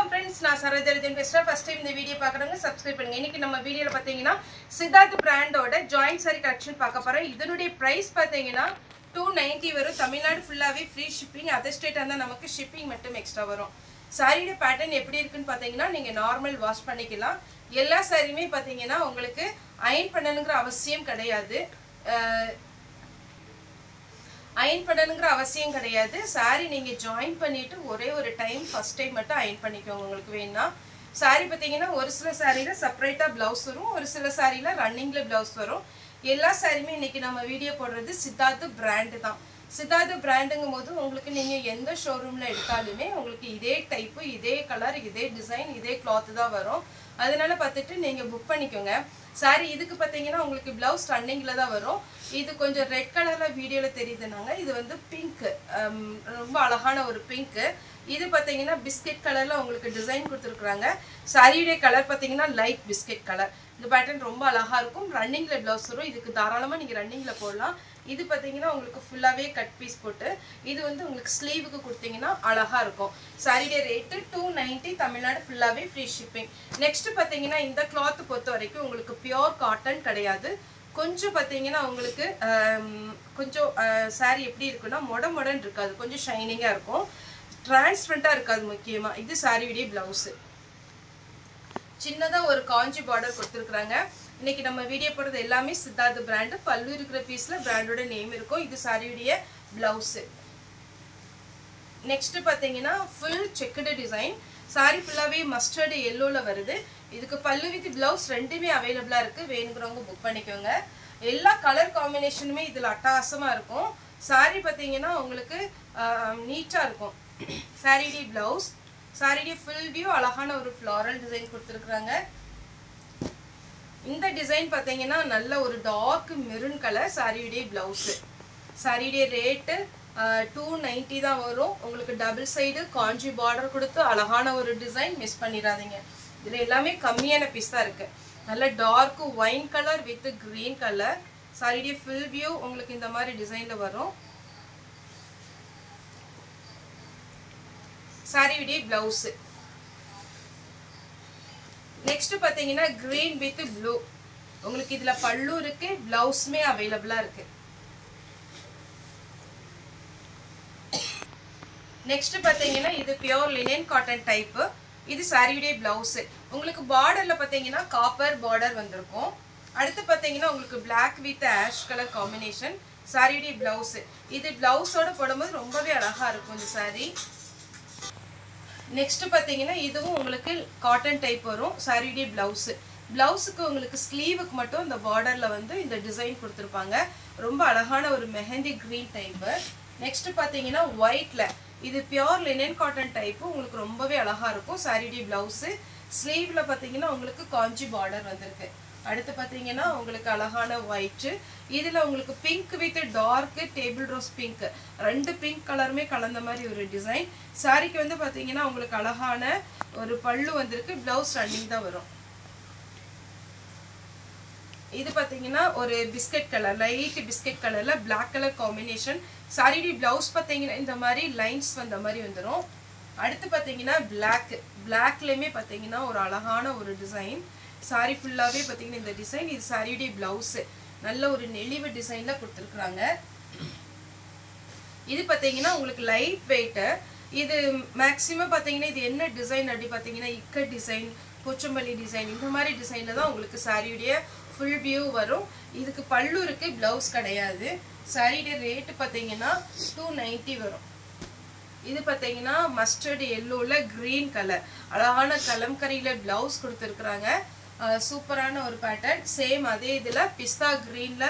வணக்கம் फ्रेंड्स நான் சரோஜரிஜன் பேசுறேன் ஃபர்ஸ்ட் டைம் இந்த வீடியோ பார்க்கறவங்க சப்ஸ்கிரைப் பண்ணுங்க இன்னைக்கு நம்ம வீடியோல பாத்தீங்கன்னா சித்தார்த் பிராண்டோட ஜாயிண்ட் saree கலெக்ஷன் பார்க்க போறோம் இதனுடைய பிரைஸ் பாத்தீங்கன்னா 290 வரும் தமிழ்நாடு ஃபுல்லாவே ஃப்ரீ ஷிப்பிங் அதர் ஸ்டேட்டா இருந்தா நமக்கு ஷிப்பிங் மட்டும் எக்ஸ்ட்ரா வரும் சாரியோட பேட்டர்ன் எப்படி இருக்குன்னு பாத்தீங்கன்னா நீங்க நார்மல் வாஷ் பண்ணிக்கலாம் எல்லா சாரியுமே பாத்தீங்கன்னா உங்களுக்கு அயர்ன் பண்ணனும்ங்கற அவசியம் கிடையாது அயர்ன் பண்ணனும்ங்கற அவசியம் கிடையாது சாரி நீங்க ஜாயின் பண்ணிட்டு ஒரே ஒரு டைம் ஃபர்ஸ்ட் டைம் மட்டும் அயர்ன் பண்ணிக்கோங்க உங்களுக்கு வேணும்னா சாரி பாத்தீங்கன்னா ஒரு சில சாரில செப்பரேட்டா ப்лауஸ் வரும் ஒரு சில சாரில ரன்னிங்ல ப்лауஸ் வரும் எல்லா சாரியுமே இன்னைக்கு நம்ம வீடியோ போடுறது சித்தார்த் பிராண்ட் தான் சித்தார்த் பிராண்டுங்கும்போது உங்களுக்கு நீங்க எந்த ஷோரூம்ல எடுத்தாலுமே உங்களுக்கு இதே டைப் இதே கலர் இதே டிசைன் இதே கிளாத் தான் வரும் அதனால பார்த்துட்டு நீங்க புக் பண்ணிக்கோங்க சாரி இதுக்கு பாத்தீங்கன்னா உங்களுக்கு ப்лауஸ் ரன்னிங்ல தான் வரும் இது கொஞ்சம் ரெட் கலர்ல வீடியோல தெரியுதுனாங்க இது வந்து பிங்க் ரொம்ப அழகான ஒரு பிங்க் இது பாத்தீங்கன்னா பிஸ்கட் கலர்ல உங்களுக்கு டிசைன் கொடுத்திருக்காங்க சாரியோட கலர் பாத்தீங்கன்னா லைட் பிஸ்கட் கலர் இந்த பேட்டர்ன் ரொம்ப அழகா இருக்கும் ரன்னிங்ல ப்лауஸ் வரும் இதுக்கு தாராளமா நீங்க ரன்னிங்ல போடலாம் இது பாத்தீங்கன்னா உங்களுக்கு ஃபுல்லாவே கட் பீஸ் போட்டு இது வந்து உங்களுக்கு ஸ்லீவுக்கு கொடுத்தீங்கன்னா அழகா இருக்கும் சாரியோட ரேட் 290 தமிழ்நாடு ஃபுல்லாவே ஃப்ரீ ஷிப்பிங் நெக்ஸ்ட் பாத்தீங்கன்னா இந்த கிளாத் பொறுத்த வரைக்கும் உங்களுக்கு பியூர் காட்டன் கிடையாது கொஞ்சம் பாத்தீங்கன்னா உங்களுக்கு கொஞ்சம் சாரி எப்படி இருக்குன்னா மொடமொடன் இருக்காது கொஞ்சம் ஷைனிங்கா இருக்கும் டிரான்ஸ்பரண்டா இருக்காது முக்கியமா இது சாரியோட ப்лауஸ் சின்னதா ஒரு காஞ்சி பார்டர் கொடுத்திருக்காங்க இன்னைக்கு நம்ம வீடியோ போடுறது எல்லாமே சித்தார்த் பிராண்ட் பல்லு இருக்கிற பீஸ்ல பிராண்டோட நேம் இருக்கும் இது சாரியோட ப்лауஸ் நெக்ஸ்ட் பாத்தீங்கன்னா ஃபுல் செக்குடு டிசைன் சாரி ஃபுல்லாவே மஸ்டர்ட் yellowல வருது இதுக்கு பல்லு வித் ப்лауஸ் ரெண்டுமே அவேலபிளா இருக்கு வேணும்ங்கறவங்க புக் பண்ணிக்கோங்க எல்லா கலர் காம்பினேஷனுமே இதுல அட்டகாசமா இருக்கும் சாரி பாத்தீங்கன்னா உங்களுக்கு நீட்டா இருக்கும் சாரியோட ப்лауஸ் சாரியோட ஃபுல் வியூ அழகான ஒரு ஃப்ளோரல் டிசைன் கொடுத்திருக்காங்க இந்த டிசைன் பாத்தீங்கன்னா நல்ல ஒரு டார்க் மெரூன் கலர் சாரியோட ப்лауஸ் சாரியோட ரேட் 290 தான் வரும் உங்களுக்கு டபுள் சைடு காஞ்சி பார்டர் கொடுத்து அழகான ஒரு டிசைன் மிஸ் பண்ணிராதீங்க இதுல எல்லாமே கம்மியான பீஸ் தான் இருக்கு நல்ல dark wine colour with green colour சாரியோட ஃபுல் வியூ உங்களுக்கு இந்த மாதிரி டிசைன்ல வரும் சாரியோட ப்лауஸ் நெக்ஸ்ட் பாத்தீங்கன்னா கிரீன் வித் ப்ளூ உங்களுக்கு இதுல பல்லு இருக்கு ப்лауஸ்மே அவேலபிளா இருக்கு நெக்ஸ்ட் பாத்தீங்கன்னா இது பியூர் லினன் காட்டன் டைப் இது சாரியோட ப்лауஸ் உங்களுக்கு பார்டர்ல பாத்தீங்கன்னா காப்பர் பார்டர் வந்திருக்கும் அடுத்து பாத்தீங்கன்னா உங்களுக்கு Black with ash colour combination சாரியோட ப்лауஸ் இது ப்лауஸோட போடும்போது ரொம்பவே அழகா இருக்கும் இந்த சாரி நெக்ஸ்ட் பாத்தீங்கன்னா இதுவும் உங்களுக்கு காட்டன் டைப் வரும் சாரியோட ப்лауஸ் ப்лауஸ்க்கு உங்களுக்கு ஸ்லீவுக்கு மட்டும் இந்த பார்டர்ல வந்து இந்த டிசைன் கொடுத்திருப்பாங்க ரொம்ப அழகான ஒரு மெஹந்தி கிரீன் டைப் நெக்ஸ்ட் பாத்தீங்கன்னா ஒயிட்ல இது பியூர் லினன் காட்டன் டைப் உங்களுக்கு ரொம்பவே அழகா இருக்கும் சாரியோட ப்лауஸ் ஸ்லீவ்ல பாத்தீங்கன்னா உங்களுக்கு காஞ்சி பார்டர் வந்திருக்கு அடுத்து பாத்தீங்கன்னா உங்களுக்கு அழகான ஒயிட் இதுல உங்களுக்கு pink with dark table rose pink ரெண்டு பிங்க் கலருமே கலந்த மாதிரி ஒரு டிசைன் சாரிக்கு வந்து பாத்தீங்கன்னா உங்களுக்கு அழகான ஒரு பல்லு வந்திருக்கு ப்лауஸ் ரன்னிங் தான் வரும் இது பாத்தீங்கன்னா ஒரு பிஸ்கட் கலர் லைட் பிஸ்கட் கலர்ல Black கலர் காம்பினேஷன் சாரியோட ப்лауஸ் பாத்தீங்கன்னா இந்த மாதிரி லைன்ஸ் வந்த மாதிரி வந்துரும் அடுத்து பாத்தீங்கன்னா Blackலயே பாத்தீங்கன்னா ஒரு அழகான ஒரு டிசைன் சாரி ஃபுல்லாவே பாத்தீங்கன்னா இந்த டிசைன் இது சாரியோட ப்лауஸ் நல்ல ஒரு நெளிவு டிசைன்ல கொடுத்திருக்காங்க இது பாத்தீங்கன்னா உங்களுக்கு லைட் வெயிட் இது மேக்ஸिमम பாத்தீங்கன்னா இது என்ன டிசைன் அப்படி பாத்தீங்கன்னா இக்கட் டிசைன் போச்சம்பள்ளி டிசைன் இந்த மாதிரி டிசைன்ல தான் உங்களுக்கு சாரியோட ஃபுல் வியூ வரும் இதுக்கு பல்லு இருக்கு ப்лауஸ் கிடையாது சாரியோட ரேட் பாத்தீங்கன்னா 290 வரும் இது பாத்தீங்கன்னா மஸ்டர்ட் yellowல green கலர் அழகான கலம்கரியில ப்лауஸ் கொடுத்திருக்காங்க சூப்பரான ஒரு பேட்டர்ன் சேம் அதே இதுல பிஸ்தா கிரீன்ல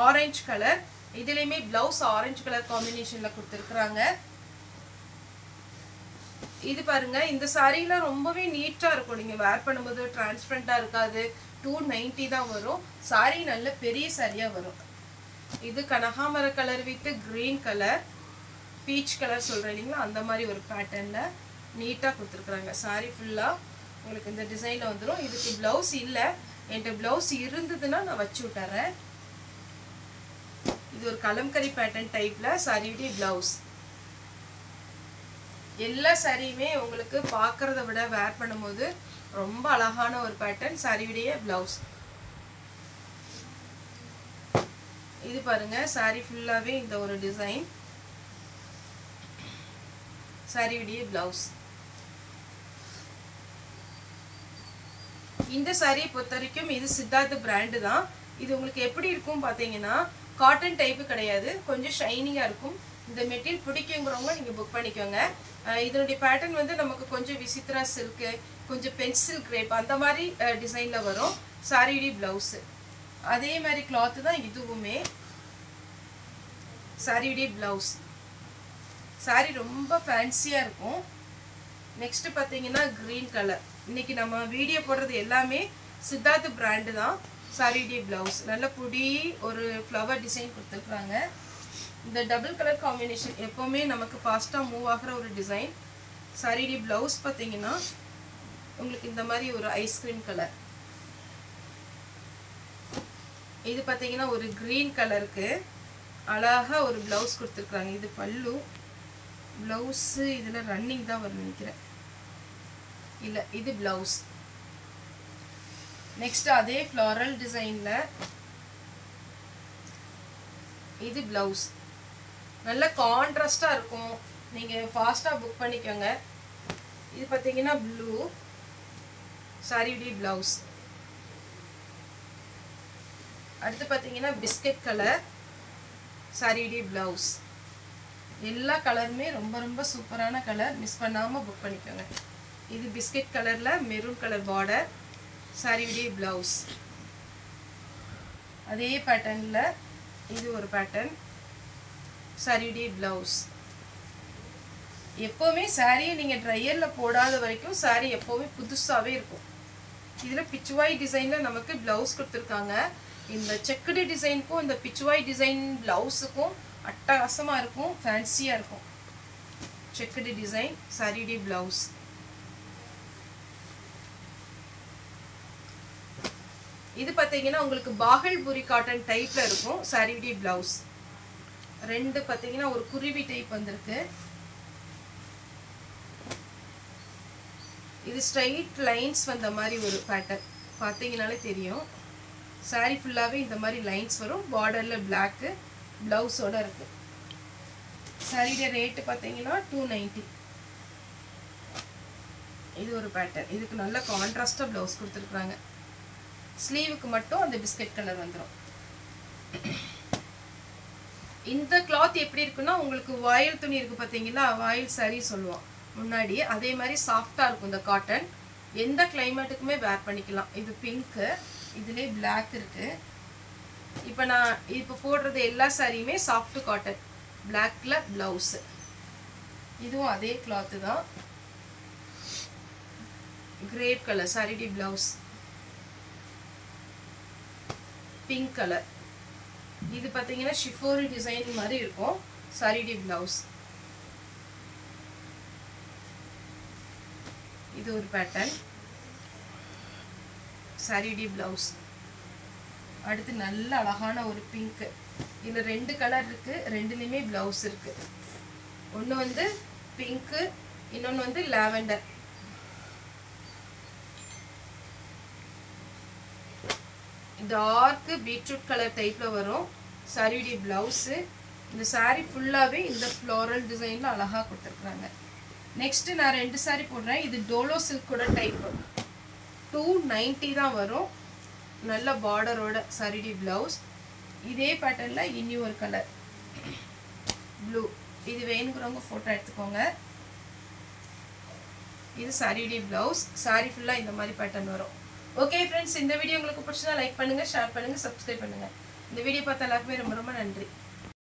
ஆரஞ்சு கலர் இதுலயுமே ப்лауஸ் ஆரஞ்சு கலர் காம்பினேஷன்ல கொடுத்திருக்காங்க இது பாருங்க இந்த சாரில ரொம்பவே நீட்டா இருக்கும் நீங்க வேர் பண்ணும்போது டிரான்ஸ்பரண்டா இருக்காது 290 தான் வரும் சாரி நல்ல பெரிய சாரியா வரும் இது கனகாமர colour with green colour peach colour சொல்றேன் இல்லீங்களா அந்த மாதிரி ஒரு பேட்டர்ன்ல நீட்டா கொடுத்திருக்காங்க சாரி ஃபுல்லா உங்களுக்கு இந்த டிசைன்ல வந்துரும் இதுக்கு ப்лауஸ் இல்ல என்கிட்ட ப்лауஸ் இருந்ததுன்னா நான் வச்சு விட்டறேன் இது ஒரு கலம்கரி பேட்டர்ன் டைப்ல சாரியோட ப்лауஸ் எல்லா சாரியுமே உங்களுக்கு பார்க்கறத விட வேர் பண்ணும்போது ரொம்ப அழகான ஒரு பேட்டர்ன். சாரியுடைய பிளவுஸ் இது பாருங்க. சாரி ஃபுல்லாவே இந்த ஒரு டிசைன். சாரியுடைய பிளவுஸ். இந்த சாரியை பொறுத்த வரைக்கும் இது சித்தார்த் பிராண்டு தான். இது உங்களுக்கு எப்படி இருக்கும் பார்த்தீங்கன்னா காட்டன் டைப்பு கிடையாது, கொஞ்சம் ஷைனிங்காக இருக்கும். இந்த மெட்டீரியல் பிடிக்குங்கிறவங்க நீங்கள் புக் பண்ணிக்கோங்க. இதனுடைய பேட்டர்ன் வந்து நமக்கு கொஞ்சம் விசித்ரா சில்க்கு, கொஞ்சம் பென்சில் கிரேப் அந்த மாதிரி டிசைனில் வரும். சாரியுடைய பிளவுஸு அதே மாதிரி கிளாத்து தான் இதுவுமே. சாரியுடைய பிளவுஸ். சாரி ரொம்ப ஃபேன்சியாக இருக்கும். நெக்ஸ்ட் பார்த்தீங்கன்னா க்ரீன் கலர். இன்னைக்கு நம்ம வீடியோ போடுறது எல்லாமே சித்தார்த் பிராண்டு தான். சாரியுடைய பிளவுஸ் நல்ல பொடி ஒரு ஃப்ளவர் டிசைன் கொடுத்துருக்குறாங்க. இந்த டபுள் கலர் காம்பினேஷன் எப்போவுமே நமக்கு ஃபாஸ்ட்டாக மூவ் ஆகிற ஒரு டிசைன். சாரியுடைய பிளவுஸ் பார்த்தீங்கன்னா உங்களுக்கு இந்த மாதிரி ஒரு ஐஸ்கிரீம் கலர். இது பார்த்தீங்கன்னா ஒரு க்ரீன் கலருக்கு அழகாக ஒரு பிளவுஸ் கொடுத்துருக்குறாங்க. இது பல்லு. பிளவுஸு இதில் ரன்னிங் தான் வரும் நினைக்கிறேன். இல்லை, இது பிளவுஸ். நெக்ஸ்ட் அதே ஃப்ளாரல் டிசைனில் இது பிளவுஸ். நல்ல கான்ட்ராஸ்டாக இருக்கும். நீங்கள் ஃபாஸ்ட்டாக புக் பண்ணிக்கோங்க. இது பார்த்தீங்கன்னா ப்ளூ. சாரியுடைய பிளவுஸ். அடுத்து பார்த்தீங்கன்னா பிஸ்கட் கலர். சாரியுடைய பிளவுஸ். எல்லா கலருமே ரொம்ப ரொம்ப சூப்பரான கலர். மிஸ் பண்ணாமல் புக் பண்ணிக்கோங்க. இது பிஸ்கட் கலரில் மெரூன் கலர் பார்டர். சாரியுடைய பிளவுஸ். அதே பேட்டர்னில் இது ஒரு பேட்டர்ன். சாரியுடைய பிளவுஸ். எப்போவுமே சாரியை நீங்கள் ட்ரையரில் போடாத வரைக்கும் சாரி எப்போவுமே புதுசாகவே இருக்கும். இதில் பிச்சுவாய் டிசைனில் நமக்கு பிளவுஸ் கொடுத்துருக்காங்க. இந்த செக்குடு டிசைனுக்கும் இந்த பிச்சுவாய் டிசைன் பிளவுஸுக்கும் அட்டகாசமாக இருக்கும், ஃபேன்சியாக இருக்கும். Checked design. சாரியுடைய பிளவுஸ். இது பார்த்தீங்கன்னா உங்களுக்கு பாகல்புரி காட்டன் டைப்பில் இருக்கும். சாரியுடைய பிளவுஸ். ரெண்டு பார்த்தீங்கன்னா ஒரு குருவி டைப் வந்திருக்கு. இது ஸ்ட்ரைட் லைன்ஸ் வந்த மாதிரி ஒரு பேட்டர்ன் பார்த்தீங்கனாலே தெரியும். சாரி ஃபுல்லாகவே இந்த மாதிரி லைன்ஸ் வரும். பார்டரில் பிளாக்கு ப்ளவுஸோட இருக்குது. சாரியுடைய ரேட்டு பார்த்தீங்கன்னா 290. இது ஒரு பேட்டர்ன். இதுக்கு நல்ல கான்ட்ராஸ்டாக ப்ளவுஸ் கொடுத்துருக்குறாங்க. ஸ்லீவுக்கு மட்டும் அந்த பிஸ்கட் கலர் வந்துடும். இந்த கிளாத் எப்படி இருக்குன்னா உங்களுக்கு வாயில் துணி இருக்குது பார்த்தீங்களா, வாயில் சாரி சொல்லுவோம் முன்னாடி, அதே மாதிரி சாஃப்டாக இருக்கும் இந்த காட்டன். எந்த கிளைமேட்டுக்குமே வேர் பண்ணிக்கலாம். இது பிங்க்கு. இதுலேயே பிளாக் இருக்குது. இப்போ நான் இப்போ போடுறது எல்லா சாரியுமே சாஃப்ட் காட்டன். பிளாக்ல ப்ளவுஸு. இதுவும் அதே கிளாத்து தான். Crepe colour. சாரியுடைய ப்ளவுஸ். Pink colour. இது பார்த்தீங்கன்னா ஷிஃபோரி டிசைன் மாதிரி இருக்கும். சாரியுடைய பிளவுஸ். இது ஒரு பேட்டர்ன். சாரியுடைய பிளவுஸ். அடுத்து நல்ல அழகான ஒரு பிங்க். இதில் ரெண்டு கலர் இருக்கு. ரெண்டுலேயுமே பிளவுஸ் இருக்கு. ஒன்று வந்து பிங்க்கு, இன்னொன்று வந்து லாவெண்டர். டார்க் பீட்ரூட் கலர் டைப்ல வரும். சாரியுடைய பிளவுஸு. இந்த சாரி ஃபுல்லாகவே இந்த ஃப்ளோரல் டிசைனில் அழகாக கொடுத்துருக்குறாங்க. நெக்ஸ்ட் நான் ரெண்டு சாரி போடுறேன். இது டோலோ சில்கோட டைப்பு. 290 தான் வரும். நல்ல பார்டரோட சாரியுடைய பிளவுஸ். இதே பேட்டர்னில் இனி ஒரு கலர் ப்ளூ. இது வேணுங்கிறவங்க ஃபோட்டோ எடுத்துக்கோங்க. இது சாரியுடைய பிளவுஸ். சாரி ஃபுல்லாக இந்த மாதிரி பேட்டர்ன் வரும். ஓகே ஃப்ரெண்ட்ஸ், இந்த வீடியோ உங்களுக்கு பிடிச்சதா லைக் பண்ணுங்கள், ஷேர் பண்ணுங்கள், சப்ஸ்கிரைப் பண்ணுங்கள். இந்த வீடியோ பார்த்த எல்லாருக்குமே ரொம்ப ரொம்ப நன்றி.